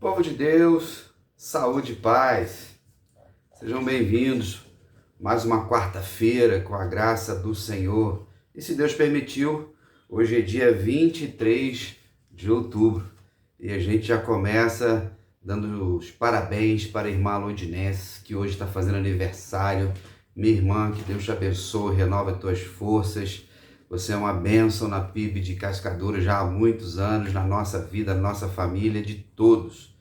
Povo de Deus, saúde e paz. Sejam bem-vindos. Mais uma quarta-feira com a graça do Senhor. E se Deus permitiu, hoje é dia 23 de outubro. E a gente já começa dando os parabéns para a irmã Londinense, que hoje está fazendo aniversário. Minha irmã, que Deus te abençoe, renova as tuas forças. Você é uma bênção na PIB de Cascadura já há muitos anos, na nossa vida, na nossa família, de todos.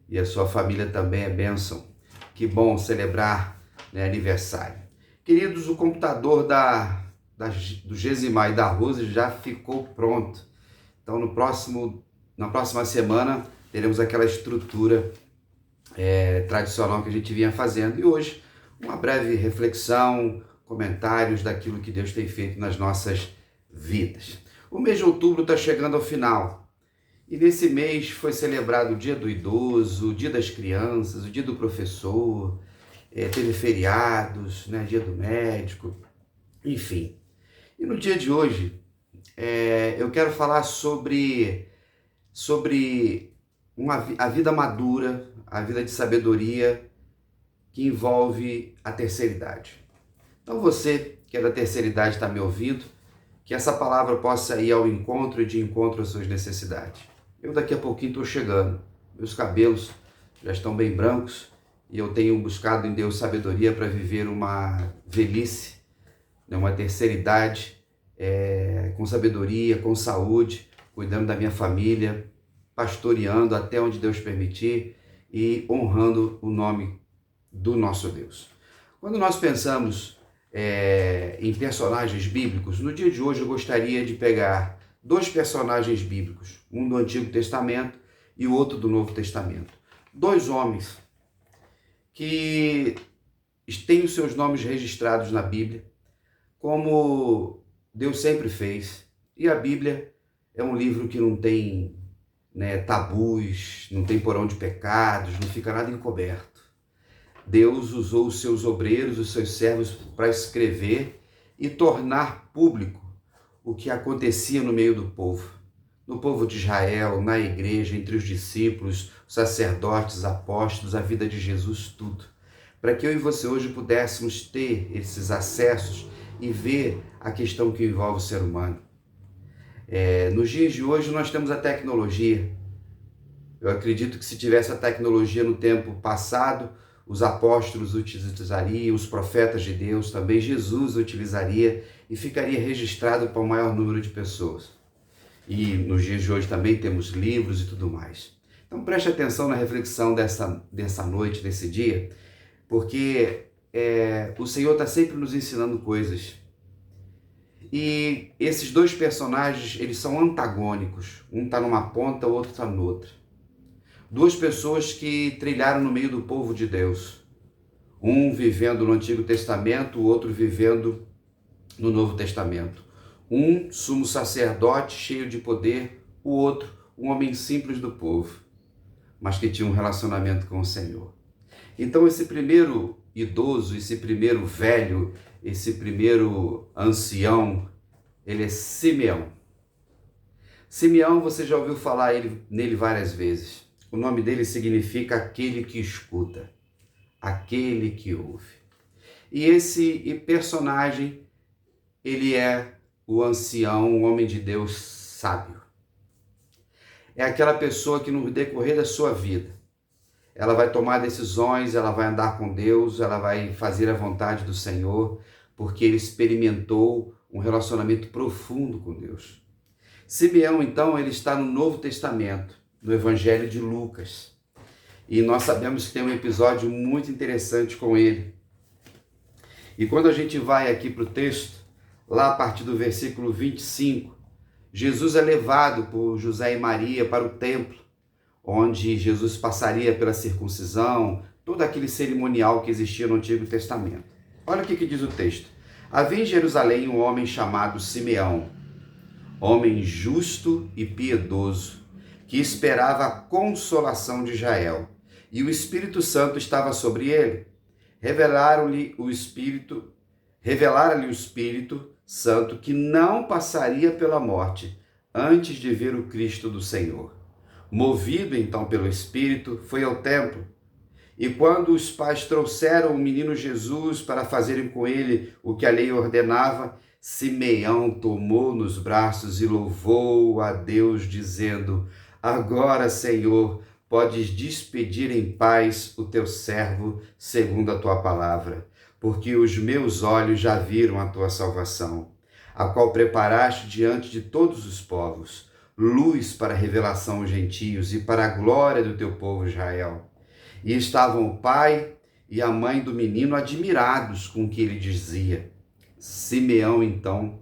E a sua família também é bênção. Que bom celebrar, aniversário. Queridos, o computador do Gesimar e da Rose já ficou pronto. Então, na próxima semana, teremos aquela estrutura tradicional que a gente vinha fazendo. E hoje, uma breve reflexão, comentários daquilo que Deus tem feito nas nossas vidas. O mês de outubro está chegando ao final. E nesse mês foi celebrado o Dia do Idoso, o Dia das Crianças, o Dia do Professor, teve feriados, Dia do Médico, enfim. E no dia de hoje, eu quero falar sobre a vida madura, a vida de sabedoria que envolve a terceira idade. Então você que é da terceira idade está me ouvindo, que essa palavra possa ir ao encontro e de encontro às suas necessidades. Eu daqui a pouquinho estou chegando, meus cabelos já estão bem brancos e eu tenho buscado em Deus sabedoria para viver uma velhice, uma terceira idade, com sabedoria, com saúde, cuidando da minha família, pastoreando até onde Deus permitir e honrando o nome do nosso Deus. Quando nós pensamos em personagens bíblicos, no dia de hoje eu gostaria de pegar dois personagens bíblicos, um do Antigo Testamento e o outro do Novo Testamento. Dois homens que têm os seus nomes registrados na Bíblia, como Deus sempre fez. E a Bíblia é um livro que não tem tabus, não tem porão de pecados, não fica nada encoberto. Deus usou os seus obreiros, os seus servos, para escrever e tornar público o que acontecia no meio do povo. No povo de Israel, na igreja, entre os discípulos, os sacerdotes, apóstolos, a vida de Jesus, tudo. Para que eu e você hoje pudéssemos ter esses acessos e ver a questão que envolve o ser humano. Nos dias de hoje nós temos a tecnologia. Eu acredito que se tivesse a tecnologia no tempo passado, os apóstolos utilizariam, os profetas de Deus também, Jesus utilizaria e ficaria registrado para o maior número de pessoas. E nos dias de hoje também temos livros e tudo mais. Então preste atenção na reflexão dessa noite, desse dia, porque o Senhor está sempre nos ensinando coisas. E esses dois personagens, eles são antagônicos. Um está numa ponta, o outro está noutra. Duas pessoas que trilharam no meio do povo de Deus. Um vivendo no Antigo Testamento, o outro vivendo no Novo Testamento. Um sumo sacerdote cheio de poder, o outro um homem simples do povo, mas que tinha um relacionamento com o Senhor. Então esse primeiro idoso, esse primeiro velho, esse primeiro ancião, ele é Simeão. Simeão, você já ouviu falar nele várias vezes. O nome dele significa aquele que escuta, aquele que ouve. E esse personagem, ele é o ancião, o homem de Deus sábio. É aquela pessoa que no decorrer da sua vida, ela vai tomar decisões, ela vai andar com Deus, ela vai fazer a vontade do Senhor, porque ele experimentou um relacionamento profundo com Deus. Simeão, então, ele está no Novo Testamento, no Evangelho de Lucas. E nós sabemos que tem um episódio muito interessante com ele. E quando a gente vai aqui para o texto, lá a partir do versículo 25, Jesus é levado por José e Maria para o templo, onde Jesus passaria pela circuncisão, todo aquele cerimonial que existia no Antigo Testamento. Olha o que diz o texto. Havia em Jerusalém um homem chamado Simeão, homem justo e piedoso, que esperava a consolação de Israel, e o Espírito Santo estava sobre ele. Revelara-lhe o Espírito Santo que não passaria pela morte antes de ver o Cristo do Senhor. Movido então pelo Espírito, foi ao templo. E quando os pais trouxeram o menino Jesus para fazerem com ele o que a lei ordenava, Simeão tomou nos braços e louvou a Deus, dizendo: Agora, Senhor, podes despedir em paz o teu servo, segundo a tua palavra, porque os meus olhos já viram a tua salvação, a qual preparaste diante de todos os povos, luz para a revelação aos gentios e para a glória do teu povo Israel. E estavam o pai e a mãe do menino admirados com o que ele dizia. Simeão, então,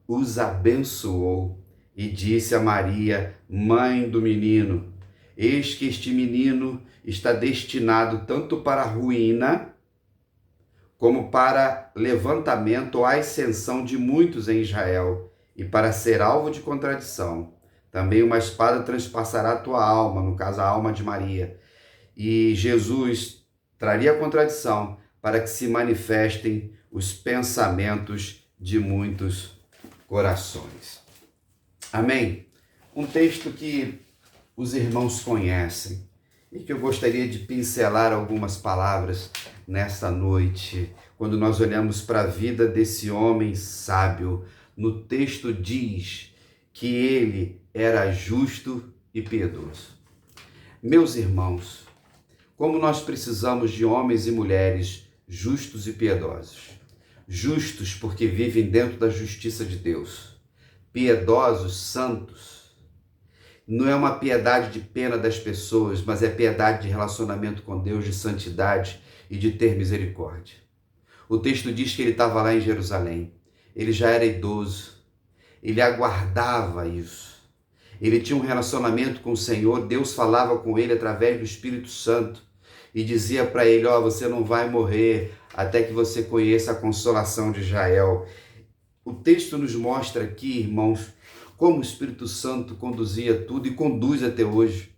os abençoou e disse a Maria, mãe do menino: Eis que este menino está destinado tanto para a ruína, como para levantamento ou ascensão de muitos em Israel, e para ser alvo de contradição. Também uma espada transpassará a tua alma, no caso a alma de Maria. E Jesus traria a contradição para que se manifestem os pensamentos de muitos corações. Amém? Um texto que os irmãos conhecem e que eu gostaria de pincelar algumas palavras nesta noite, quando nós olhamos para a vida desse homem sábio. No texto diz que ele era justo e piedoso. Meus irmãos, como nós precisamos de homens e mulheres justos e piedosos. Justos porque vivem dentro da justiça de Deus. Piedosos, santos. Não é uma piedade de pena das pessoas, mas é piedade de relacionamento com Deus, de santidade e de ter misericórdia. O texto diz que ele estava lá em Jerusalém. Ele já era idoso. Ele aguardava isso. Ele tinha um relacionamento com o Senhor. Deus falava com ele através do Espírito Santo. E dizia para ele: você não vai morrer até que você conheça a consolação de Israel. O texto nos mostra aqui, irmãos, como o Espírito Santo conduzia tudo e conduz até hoje.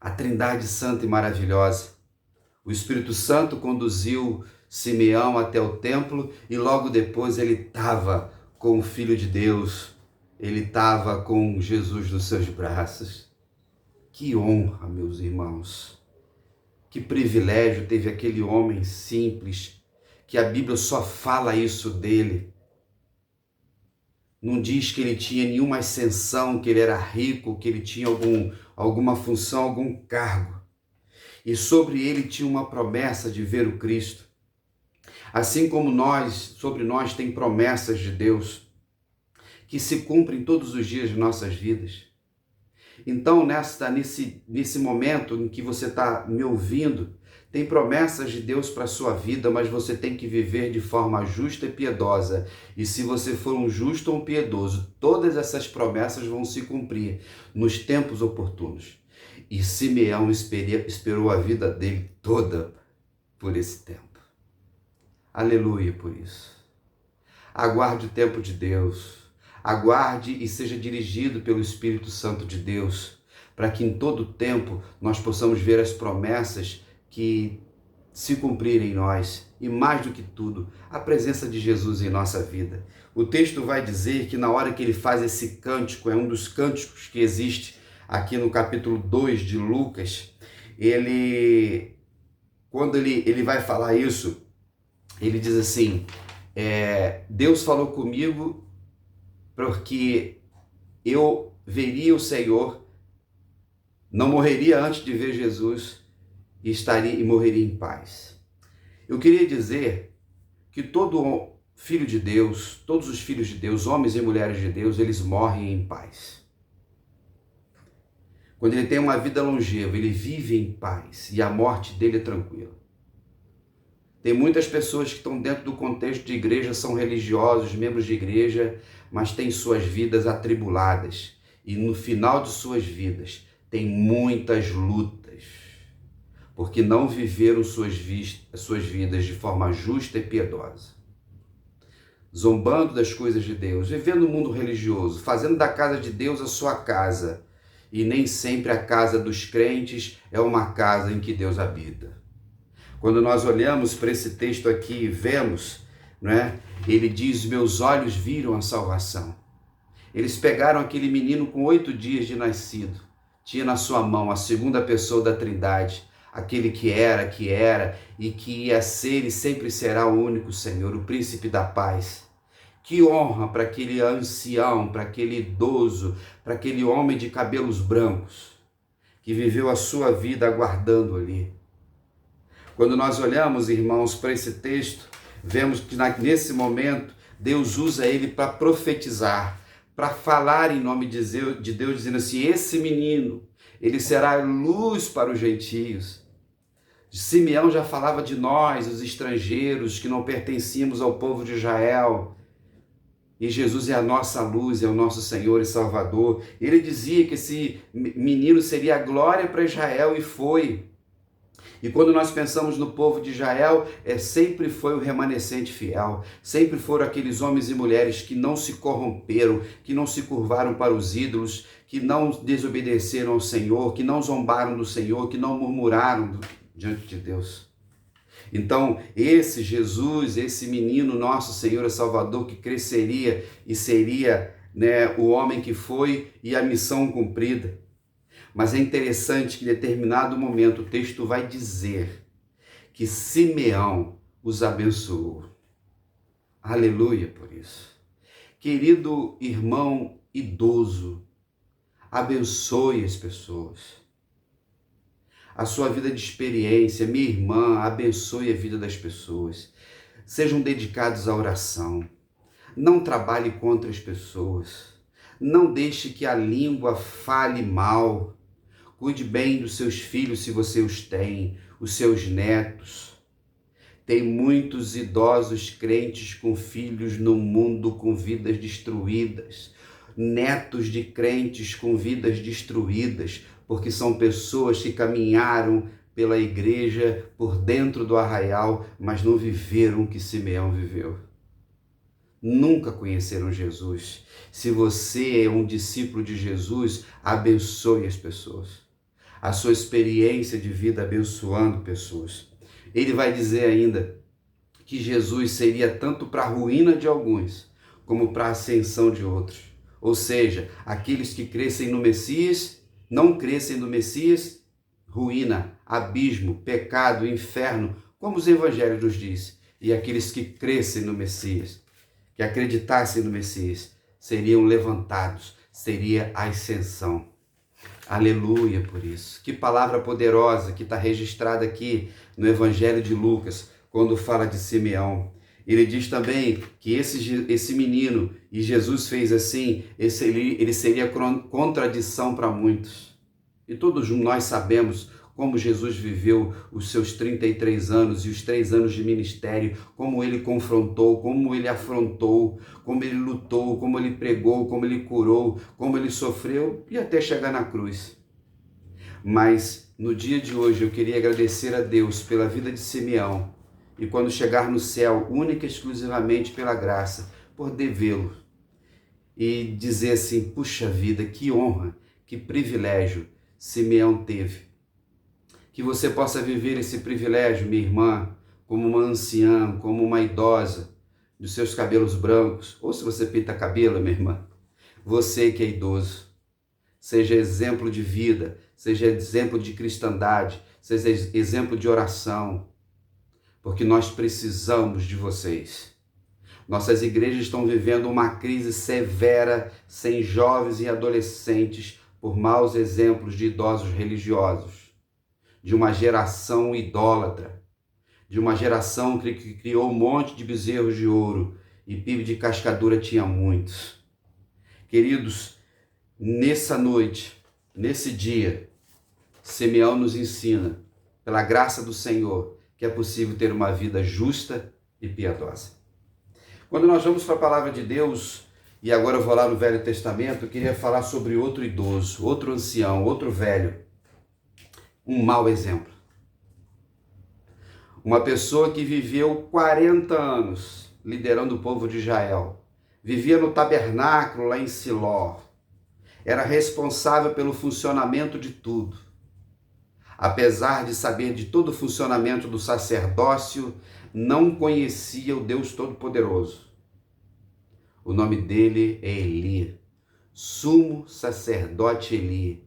A Trindade Santa e maravilhosa. O Espírito Santo conduziu Simeão até o templo e logo depois ele estava com o Filho de Deus. Ele estava com Jesus nos seus braços. Que honra, meus irmãos, que privilégio teve aquele homem simples, que a Bíblia só fala isso dele. Não diz que ele tinha nenhuma ascensão, que ele era rico, que ele tinha alguma função, algum cargo. E sobre ele tinha uma promessa de ver o Cristo. Assim como sobre nós tem promessas de Deus, que se cumprem todos os dias de nossas vidas. Então, nesse momento em que você está me ouvindo, tem promessas de Deus para a sua vida, mas você tem que viver de forma justa e piedosa. E se você for um justo ou um piedoso, todas essas promessas vão se cumprir nos tempos oportunos. E Simeão esperou a vida dele toda por esse tempo. Aleluia por isso. Aguarde o tempo de Deus. Aguarde e seja dirigido pelo Espírito Santo de Deus, para que em todo tempo nós possamos ver as promessas que se cumprirem em nós e, mais do que tudo, a presença de Jesus em nossa vida. O texto vai dizer que na hora que ele faz esse cântico, é um dos cânticos que existe aqui no capítulo 2 de Lucas, quando ele vai falar isso, ele diz assim, Deus falou comigo porque eu veria o Senhor, não morreria antes de ver Jesus e morreria em paz. Eu queria dizer que todo filho de Deus, todos os filhos de Deus, homens e mulheres de Deus, eles morrem em paz. Quando ele tem uma vida longeva, ele vive em paz e a morte dele é tranquila. Tem muitas pessoas que estão dentro do contexto de igreja, são religiosos, membros de igreja, mas têm suas vidas atribuladas. E no final de suas vidas, tem muitas lutas, porque não viveram suas vidas de forma justa e piedosa. Zombando das coisas de Deus, vivendo no mundo religioso, fazendo da casa de Deus a sua casa. E nem sempre a casa dos crentes é uma casa em que Deus habita. Quando nós olhamos para esse texto aqui e vemos, ele diz, meus olhos viram a salvação. Eles pegaram aquele menino com 8 dias de nascido, tinha na sua mão a segunda pessoa da Trindade, aquele que era e que ia ser e sempre será o único Senhor, o príncipe da paz. Que honra para aquele ancião, para aquele idoso, para aquele homem de cabelos brancos, que viveu a sua vida aguardando ali. Quando nós olhamos, irmãos, para esse texto, vemos que nesse momento Deus usa ele para profetizar, para falar em nome de Deus, dizendo assim: esse menino, ele será luz para os gentios. Simeão já falava de nós, os estrangeiros, que não pertencíamos ao povo de Israel. E Jesus é a nossa luz, é o nosso Senhor e Salvador. Ele dizia que esse menino seria a glória para Israel, e foi. E quando nós pensamos no povo de Israel, sempre foi o remanescente fiel, sempre foram aqueles homens e mulheres que não se corromperam, que não se curvaram para os ídolos, que não desobedeceram ao Senhor, que não zombaram do Senhor, que não murmuraram diante de Deus. Então, esse Jesus, esse menino nosso Senhor e Salvador, que cresceria e seria, o homem que foi e a missão cumprida. Mas é interessante que em determinado momento o texto vai dizer que Simeão os abençoou. Aleluia por isso. Querido irmão idoso, abençoe as pessoas. A sua vida de experiência, minha irmã, abençoe a vida das pessoas. Sejam dedicados à oração. Não trabalhe contra as pessoas. Não deixe que a língua fale mal. Cuide bem dos seus filhos, se você os tem, os seus netos. Tem muitos idosos crentes com filhos no mundo com vidas destruídas. Netos de crentes com vidas destruídas, porque são pessoas que caminharam pela igreja, por dentro do arraial, mas não viveram o que Simeão viveu. Nunca conheceram Jesus. Se você é um discípulo de Jesus, abençoe as pessoas. A sua experiência de vida abençoando pessoas. Ele vai dizer ainda que Jesus seria tanto para a ruína de alguns, como para a ascensão de outros. Ou seja, aqueles que crescem no Messias, não crescem no Messias, ruína, abismo, pecado, inferno, como os evangelhos nos dizem. E aqueles que crescem no Messias, que acreditassem no Messias, seriam levantados, seria a ascensão. Aleluia por isso. Que palavra poderosa que está registrada aqui no Evangelho de Lucas, quando fala de Simeão. Ele diz também que esse menino, e Jesus fez assim, ele seria contradição para muitos. E todos nós sabemos como Jesus viveu os seus 33 anos e os 3 anos de ministério, como ele confrontou, como ele afrontou, como ele lutou, como ele pregou, como ele curou, como ele sofreu e até chegar na cruz. Mas no dia de hoje eu queria agradecer a Deus pela vida de Simeão e quando chegar no céu, única e exclusivamente pela graça, poder vê-lo e dizer assim: puxa vida, que honra, que privilégio Simeão teve. Que você possa viver esse privilégio, minha irmã, como uma anciã, como uma idosa, dos seus cabelos brancos, ou se você pinta cabelo, minha irmã, você que é idoso, seja exemplo de vida, seja exemplo de cristandade, seja exemplo de oração, porque nós precisamos de vocês. Nossas igrejas estão vivendo uma crise severa, sem jovens e adolescentes, por maus exemplos de idosos religiosos, de uma geração idólatra, de uma geração que criou um monte de bezerros de ouro e PIB de cascadura tinha muitos. Queridos, nessa noite, nesse dia, Simeão nos ensina, pela graça do Senhor, que é possível ter uma vida justa e piedosa. Quando nós vamos para a palavra de Deus, e agora eu vou lá no Velho Testamento, eu queria falar sobre outro idoso, outro ancião, outro velho, um mau exemplo. Uma pessoa que viveu 40 anos liderando o povo de Israel, vivia no tabernáculo lá em Siló, era responsável pelo funcionamento de tudo. Apesar de saber de todo o funcionamento do sacerdócio, não conhecia o Deus Todo-Poderoso. O nome dele é Eli. sumo sacerdote Eli,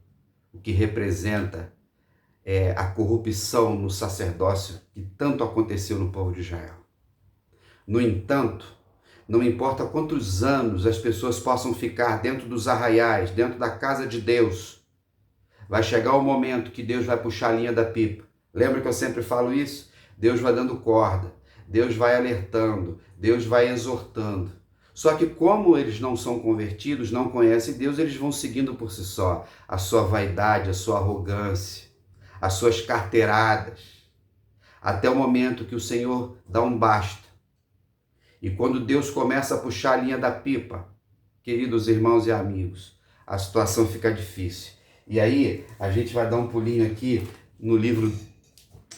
o que representa a corrupção no sacerdócio que tanto aconteceu no povo de Israel. No entanto, não importa quantos anos as pessoas possam ficar dentro dos arraiais, dentro da casa de Deus, vai chegar o momento que Deus vai puxar a linha da pipa. Lembra que eu sempre falo isso? Deus vai dando corda, Deus vai alertando, Deus vai exortando. Só que como eles não são convertidos, não conhecem Deus, eles vão seguindo por si só a sua vaidade, a sua arrogância, as suas carteiradas, até o momento que o Senhor dá um basta. E quando Deus começa a puxar a linha da pipa, queridos irmãos e amigos, a situação fica difícil. E aí a gente vai dar um pulinho aqui no livro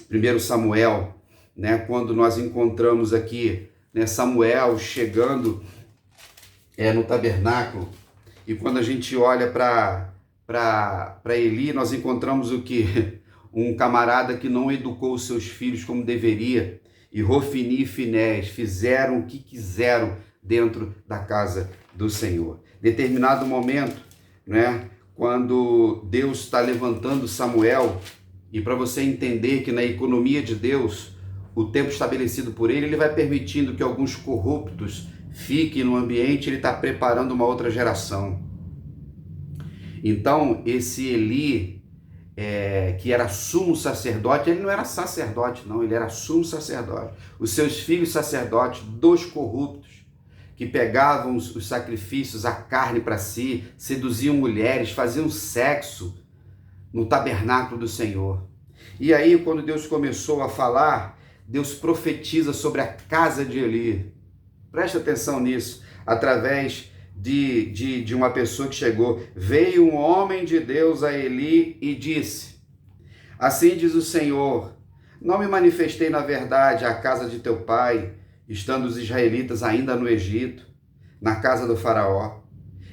1 Samuel, né, quando nós encontramos aqui, né, Samuel chegando no tabernáculo, e quando a gente olha para Eli, nós encontramos o que? Um camarada que não educou os seus filhos como deveria, e Hofni e Finés fizeram o que quiseram dentro da casa do Senhor. Determinado momento, né, quando Deus está levantando Samuel, e para você entender que na economia de Deus, o tempo estabelecido por ele vai permitindo que alguns corruptos fiquem no ambiente, ele está preparando uma outra geração. Então, esse Eli, que era sumo sacerdote, ele não era sacerdote não, ele era sumo sacerdote. Os seus filhos sacerdotes, dois corruptos, que pegavam os sacrifícios, a carne para si, seduziam mulheres, faziam sexo no tabernáculo do Senhor. E aí, quando Deus começou a falar, Deus profetiza sobre a casa de Eli. Preste atenção nisso, através de uma pessoa que chegou. Veio um homem de Deus a Eli e disse: assim diz o Senhor, não me manifestei na verdade à casa de teu pai, estando os israelitas ainda no Egito, na casa do faraó.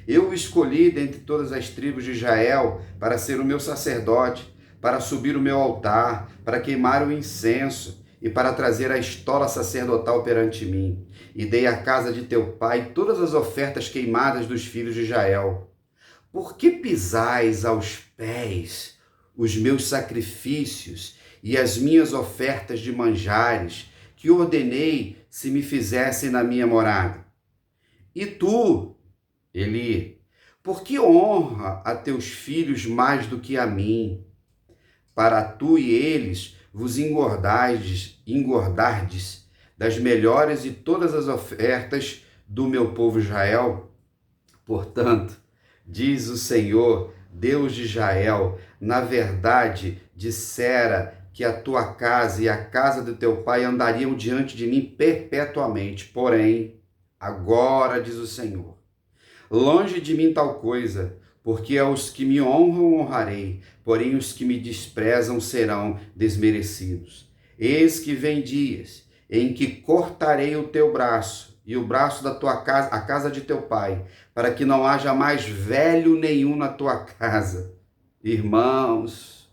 Eu o escolhi dentre todas as tribos de Israel para ser o meu sacerdote, para subir o meu altar, para queimar o incenso e para trazer a estola sacerdotal perante mim. E dei à casa de teu pai todas as ofertas queimadas dos filhos de Israel. Por que pisais aos pés os meus sacrifícios e as minhas ofertas de manjares, que ordenei se me fizessem na minha morada? E tu, Eli, por que honra a teus filhos mais do que a mim? Para tu e eles vos engordardes das melhores de todas as ofertas do meu povo Israel? Portanto, diz o Senhor, Deus de Israel, na verdade dissera que a tua casa e a casa do teu pai andariam diante de mim perpetuamente. Porém, agora diz o Senhor, longe de mim tal coisa, porque aos que me honram honrarei, porém os que me desprezam serão desmerecidos. Eis que vem dias em que cortarei o teu braço e o braço da tua casa, a casa de teu pai, para que não haja mais velho nenhum na tua casa. Irmãos,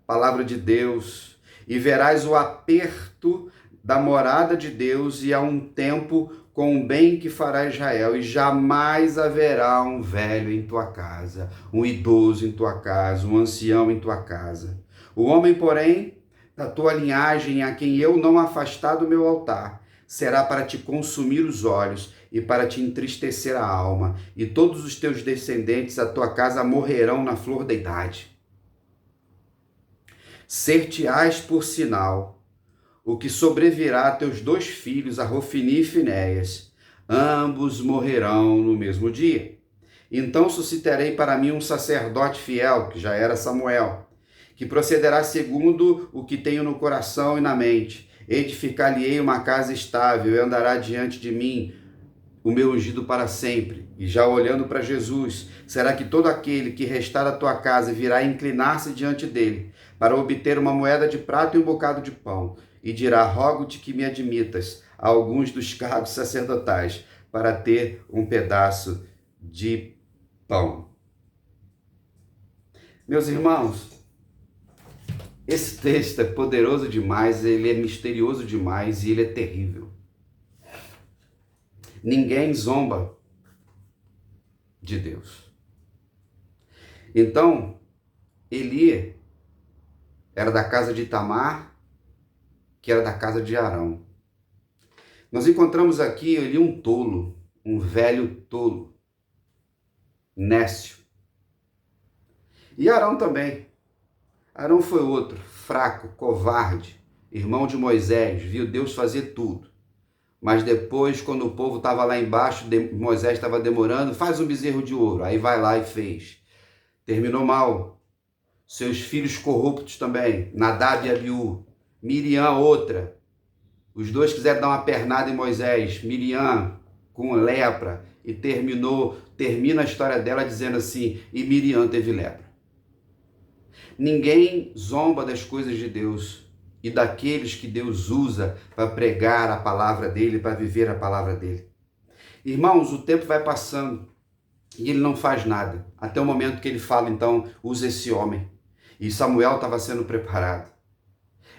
palavra de Deus, e verás o aperto da morada de Deus, e há um tempo com o bem que fará Israel, e jamais haverá um velho em tua casa, um idoso em tua casa, um ancião em tua casa. O homem, porém, da tua linhagem, a quem eu não afastar do meu altar, será para te consumir os olhos e para te entristecer a alma, e todos os teus descendentes, a tua casa, morrerão na flor da idade. Ser-te-ás por sinal o que sobrevirá a teus dois filhos, a Hofni e Finéias, ambos morrerão no mesmo dia. Então suscitarei para mim um sacerdote fiel, que já era Samuel, que procederá segundo o que tenho no coração e na mente. Edificar-lhe-ei uma casa estável e andará diante de mim o meu ungido para sempre. E já olhando para Jesus, será que todo aquele que restar da tua casa virá inclinar-se diante dele, para obter uma moeda de prata e um bocado de pão, e dirá: rogo-te que me admitas a alguns dos cargos sacerdotais, para ter um pedaço de pão. Meus irmãos, esse texto é poderoso demais, ele é misterioso demais e ele é terrível. Ninguém zomba de Deus. Então, Eli era da casa de Tamar, que era da casa de Arão. Nós encontramos aqui Eli um tolo, um velho tolo, nécio. E Arão também. Arão foi outro, fraco, covarde, irmão de Moisés, viu Deus fazer tudo. Mas depois, quando o povo estava lá embaixo, Moisés estava demorando, faz um bezerro de ouro. Aí vai lá e fez. Terminou mal. Seus filhos corruptos também, Nadab e Abiú. Miriam, outra. Os dois quiseram dar uma pernada em Moisés. Miriam com lepra. E termina a história dela dizendo assim, e Miriam teve lepra. Ninguém zomba das coisas de Deus e daqueles que Deus usa para pregar a palavra dele, para viver a palavra dele. Irmãos, o tempo vai passando e ele não faz nada, até o momento que ele fala, então, usa esse homem. E Samuel estava sendo preparado.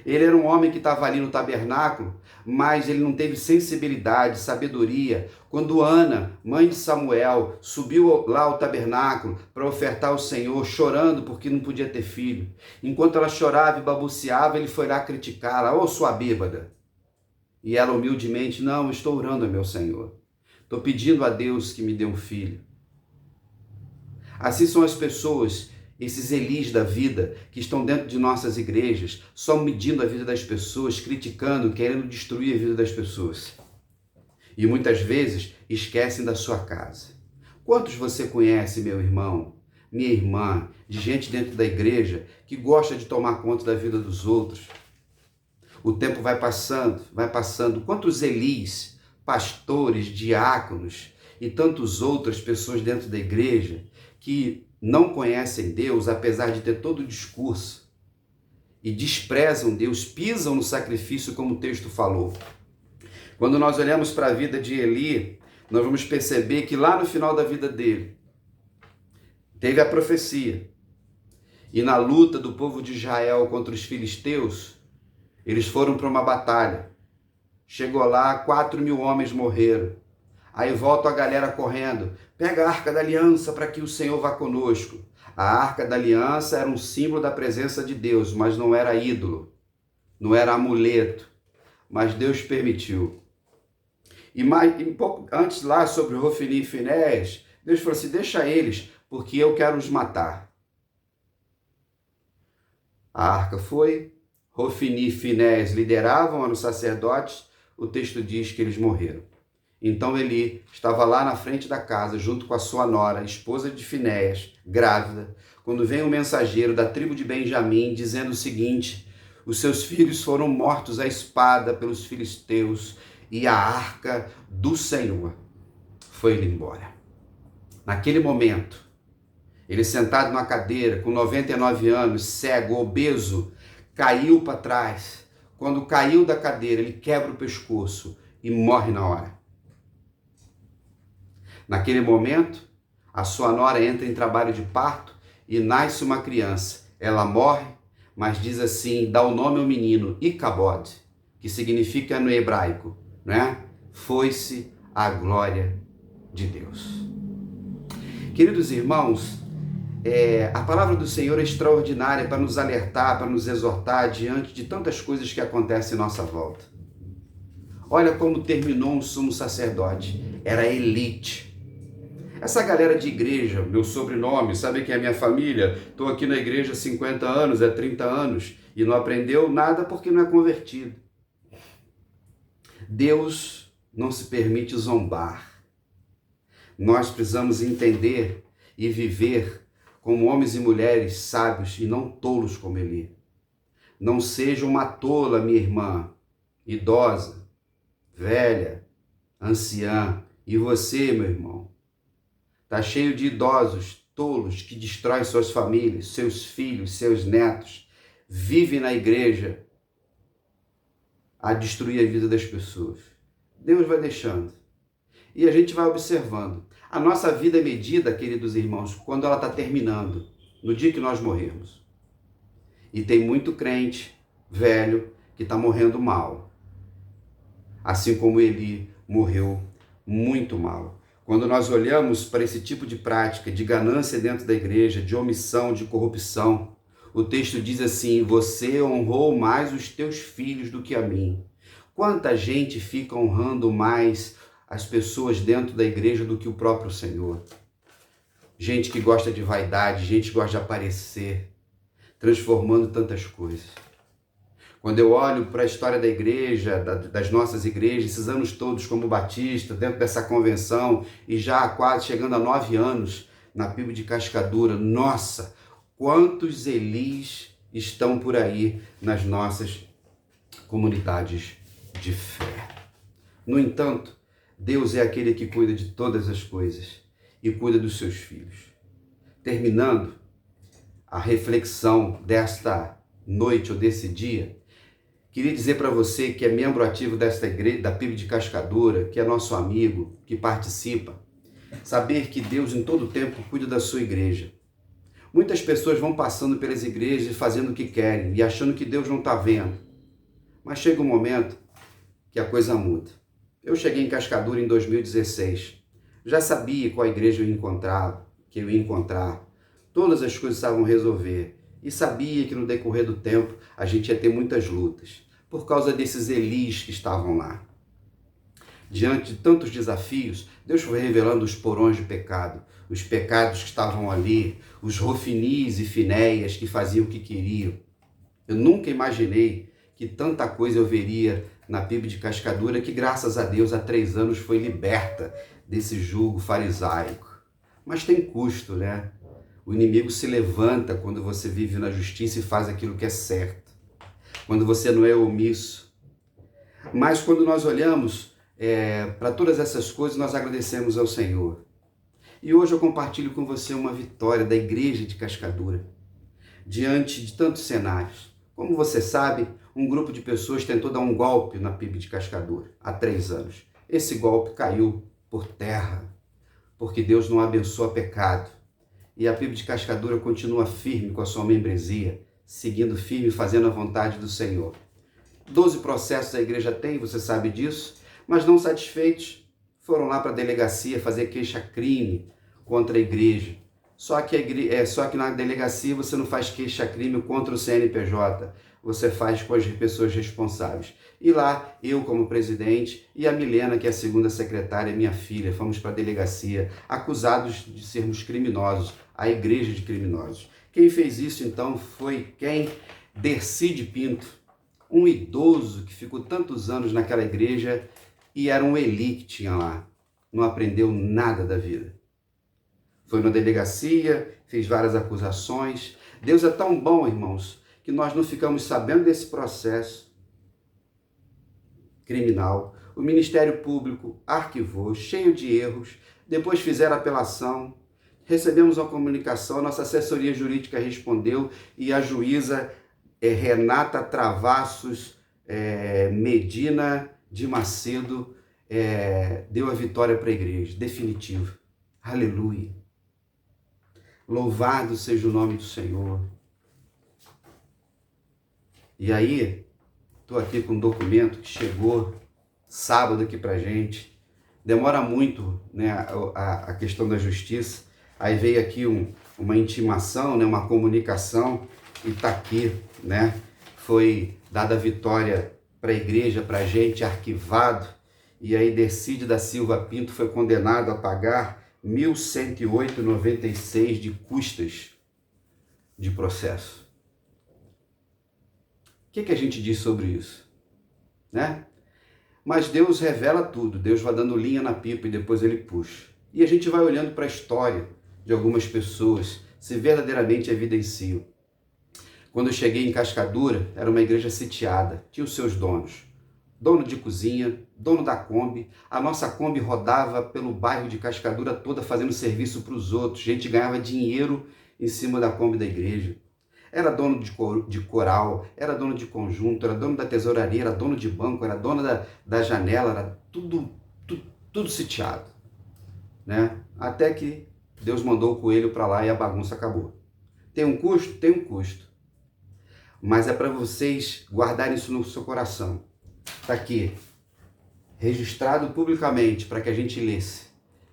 Ele era um homem que estava ali no tabernáculo, mas ele não teve sensibilidade, sabedoria. Quando Ana, mãe de Samuel, subiu lá ao tabernáculo para ofertar ao Senhor, chorando porque não podia ter filho. Enquanto ela chorava e balbuciava, ele foi lá criticá-la. Ô, sua bêbada! E ela humildemente, não, estou orando ao meu Senhor. Estou pedindo a Deus que me dê um filho. Assim são as pessoas, esses Elis da vida, que estão dentro de nossas igrejas, só medindo a vida das pessoas, criticando, querendo destruir a vida das pessoas. E muitas vezes esquecem da sua casa. Quantos você conhece, meu irmão, minha irmã, de gente dentro da igreja que gosta de tomar conta da vida dos outros? O tempo vai passando, vai passando. Quantos Elis, pastores, diáconos e tantas outras pessoas dentro da igreja que não conhecem Deus, apesar de ter todo o discurso, e desprezam Deus, pisam no sacrifício, como o texto falou. Quando nós olhamos para a vida de Eli, nós vamos perceber que lá no final da vida dele, teve a profecia. E na luta do povo de Israel contra os filisteus, eles foram para uma batalha. Chegou lá, 4.000 homens morreram. Aí volta a galera correndo, pega a Arca da Aliança para que o Senhor vá conosco. A Arca da Aliança era um símbolo da presença de Deus, mas não era ídolo, não era amuleto, mas Deus permitiu. E um pouco antes lá, sobre Hofni e Finéias, Deus falou assim, deixa eles, porque eu quero os matar. A arca foi, Hofni e Finéias lideravam, eram sacerdotes, o texto diz que eles morreram. Então Eli estava lá na frente da casa, junto com a sua nora, esposa de Finéias, grávida, quando vem um mensageiro da tribo de Benjamim dizendo o seguinte, os seus filhos foram mortos à espada pelos filisteus e a arca do Senhor foi-lhe embora. Naquele momento, ele sentado numa cadeira, com 99 anos, cego, obeso, caiu para trás. Quando caiu da cadeira, ele quebra o pescoço e morre na hora. Naquele momento, a sua nora entra em trabalho de parto e nasce uma criança. Ela morre, mas diz assim, dá o nome ao menino, Icabod, que significa no hebraico, né? Foi-se a glória de Deus. Queridos irmãos, a palavra do Senhor é extraordinária para nos alertar, para nos exortar diante de tantas coisas que acontecem em nossa volta. Olha como terminou um sumo sacerdote, era elite. Essa galera de igreja, meu sobrenome, sabe quem é minha família? Estou aqui na igreja há 50 anos, 30 anos, e não aprendeu nada porque não é convertido. Deus não se permite zombar. Nós precisamos entender e viver como homens e mulheres sábios e não tolos como Eli. Não seja uma tola, minha irmã, idosa, velha, anciã. E você, meu irmão, está cheio de idosos, tolos, que destroem suas famílias, seus filhos, seus netos, vivem na igreja a destruir a vida das pessoas. Deus vai deixando. E a gente vai observando. A nossa vida é medida, queridos irmãos, quando ela está terminando, no dia que nós morrermos. E tem muito crente velho que está morrendo mal. Assim como Eli morreu muito mal. Quando nós olhamos para esse tipo de prática de ganância dentro da igreja, de omissão, de corrupção, o texto diz assim: você honrou mais os teus filhos do que a mim. Quanta gente fica honrando mais as pessoas dentro da igreja do que o próprio Senhor? Gente que gosta de vaidade, gente que gosta de aparecer, transformando tantas coisas. Quando eu olho para a história da igreja, das nossas igrejas, esses anos todos como batista, dentro dessa convenção, e já quase chegando a 9 anos na PIB de Cascadura, nossa, quantos Elis estão por aí nas nossas comunidades de fé. No entanto, Deus é aquele que cuida de todas as coisas e cuida dos seus filhos. Terminando a reflexão desta noite ou desse dia, queria dizer para você que é membro ativo desta igreja, da PIB de Cascadura, que é nosso amigo, que participa, saber que Deus em todo tempo cuida da sua igreja. Muitas pessoas vão passando pelas igrejas fazendo o que querem e achando que Deus não está vendo. Mas chega um momento que a coisa muda. Eu cheguei em Cascadura em 2016. Já sabia qual igreja eu ia encontrar, que eu ia encontrar. Todas as coisas estavam a resolver. E sabia que no decorrer do tempo a gente ia ter muitas lutas, por causa desses Elis que estavam lá. Diante de tantos desafios, Deus foi revelando os porões de pecado, os pecados que estavam ali, os Rofinis e Finéias que faziam o que queriam. Eu nunca imaginei que tanta coisa eu veria na PIB de Cascadura, que graças a Deus há 3 anos foi liberta desse jugo farisaico. Mas tem custo, né? O inimigo se levanta quando você vive na justiça e faz aquilo que é certo, quando você não é omisso. Mas quando nós olhamos para todas essas coisas, nós agradecemos ao Senhor. E hoje eu compartilho com você uma vitória da igreja de Cascadura, diante de tantos cenários. Como você sabe, um grupo de pessoas tentou dar um golpe na PIB de Cascadura há 3 anos. Esse golpe caiu por terra, porque Deus não abençoa pecado. E a PIB de Cascadura continua firme com a sua membresia, seguindo firme, fazendo a vontade do Senhor. 12 processos a igreja tem, você sabe disso, mas não satisfeitos, foram lá para a delegacia fazer queixa-crime contra a igreja. Só que na delegacia você não faz queixa-crime contra o CNPJ, você faz com as pessoas responsáveis. E lá, eu como presidente e a Milena, que é a segunda secretária, minha filha, fomos para a delegacia, acusados de sermos criminosos, a igreja de criminosos. Quem fez isso então foi quem? Dercide Pinto, um idoso que ficou tantos anos naquela igreja e era um Eli que tinha lá, não aprendeu nada da vida. Foi na delegacia, fez várias acusações. Deus é tão bom, irmãos, que nós não ficamos sabendo desse processo criminal. O Ministério Público arquivou, cheio de erros, depois fizeram apelação, recebemos uma comunicação, nossa assessoria jurídica respondeu e a juíza Renata Travassos Medina de Macedo deu a vitória para a igreja, definitivo. Aleluia. Louvado seja o nome do Senhor. E aí, estou aqui com um documento que chegou sábado aqui pra gente. Demora muito, né, a questão da justiça. Aí veio aqui uma intimação, né, uma comunicação e tá aqui, né? Foi dada a vitória para a igreja, para a gente, arquivado. E aí Dercide da Silva Pinto foi condenado a pagar R$ 1.108,96 de custas de processo. O que a gente diz sobre isso? Né? Mas Deus revela tudo, Deus vai dando linha na pipa e depois ele puxa. E a gente vai olhando para a história de algumas pessoas, se verdadeiramente evidenciam. Quando eu cheguei em Cascadura, era uma igreja sitiada, tinha os seus donos. Dono de cozinha, dono da Kombi. A nossa Kombi rodava pelo bairro de Cascadura toda fazendo serviço para os outros. A gente ganhava dinheiro em cima da Kombi da igreja. Era dono de coral, era dono de conjunto, era dono da tesouraria, era dono de banco, era dono da janela, era tudo sitiado. Né? Até que Deus mandou o coelho para lá e a bagunça acabou. Tem um custo? Tem um custo. Mas é para vocês guardarem isso no seu coração. Está aqui, registrado publicamente para que a gente lesse.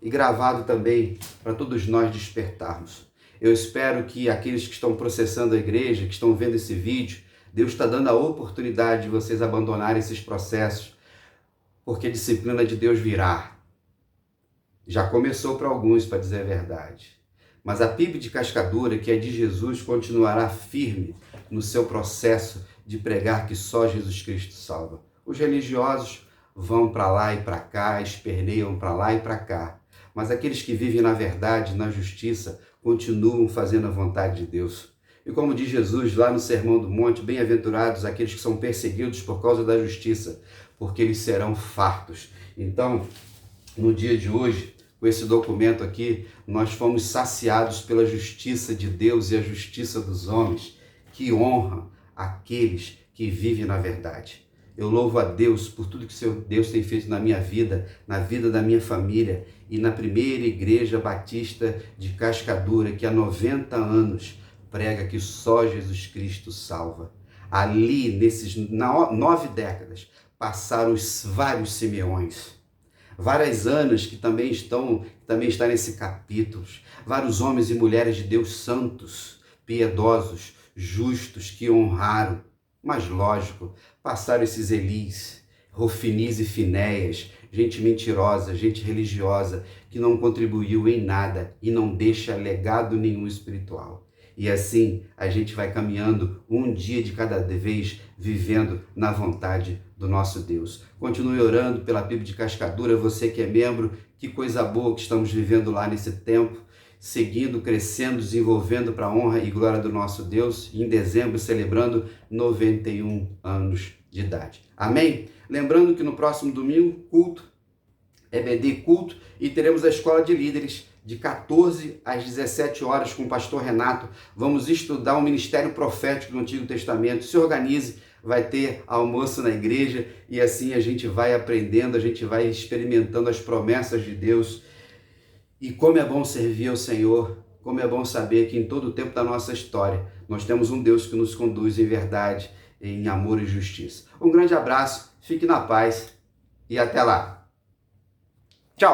e gravado também para todos nós despertarmos. Eu espero que aqueles que estão processando a igreja, que estão vendo esse vídeo, Deus está dando a oportunidade de vocês abandonarem esses processos, porque a disciplina de Deus virá. Já começou para alguns, para dizer a verdade. Mas a PIB de Cascadura, que é de Jesus, continuará firme no seu processo de pregar que só Jesus Cristo salva. Os religiosos vão para lá e para cá, esperneiam para lá e para cá. Mas aqueles que vivem na verdade, na justiça, continuam fazendo a vontade de Deus. E como diz Jesus lá no Sermão do Monte, bem-aventurados aqueles que são perseguidos por causa da justiça, porque eles serão fartos. Então, no dia de hoje, com esse documento aqui, nós fomos saciados pela justiça de Deus e a justiça dos homens, que honra aqueles que vivem na verdade. Eu louvo a Deus por tudo que Deus tem feito na minha vida, na vida da minha família e na primeira igreja batista de Cascadura, que há 90 anos prega que só Jesus Cristo salva. Ali, nesses 9 décadas, passaram os vários Simeões. Várias Anas que também estão nesse capítulo. Vários homens e mulheres de Deus santos, piedosos, justos, que honraram. Mas lógico, passaram esses Elis, Rofinis e Finéias, gente mentirosa, gente religiosa, que não contribuiu em nada e não deixa legado nenhum espiritual. E assim a gente vai caminhando um dia de cada vez, vivendo na vontade do nosso Deus. Continue orando pela PIB de Cascadura, você que é membro, que coisa boa que estamos vivendo lá nesse tempo, seguindo, crescendo, desenvolvendo para a honra e glória do nosso Deus, e em dezembro celebrando 91 anos de idade. Amém? Lembrando que no próximo domingo, culto, EBD culto, e teremos a escola de líderes, de 14 às 17 horas com o pastor Renato. Vamos estudar o ministério profético do Antigo Testamento. Se organize, vai ter almoço na igreja e assim a gente vai aprendendo, a gente vai experimentando as promessas de Deus. E como é bom servir ao Senhor, como é bom saber que em todo o tempo da nossa história nós temos um Deus que nos conduz em verdade, em amor e justiça. Um grande abraço, fique na paz e até lá. Tchau!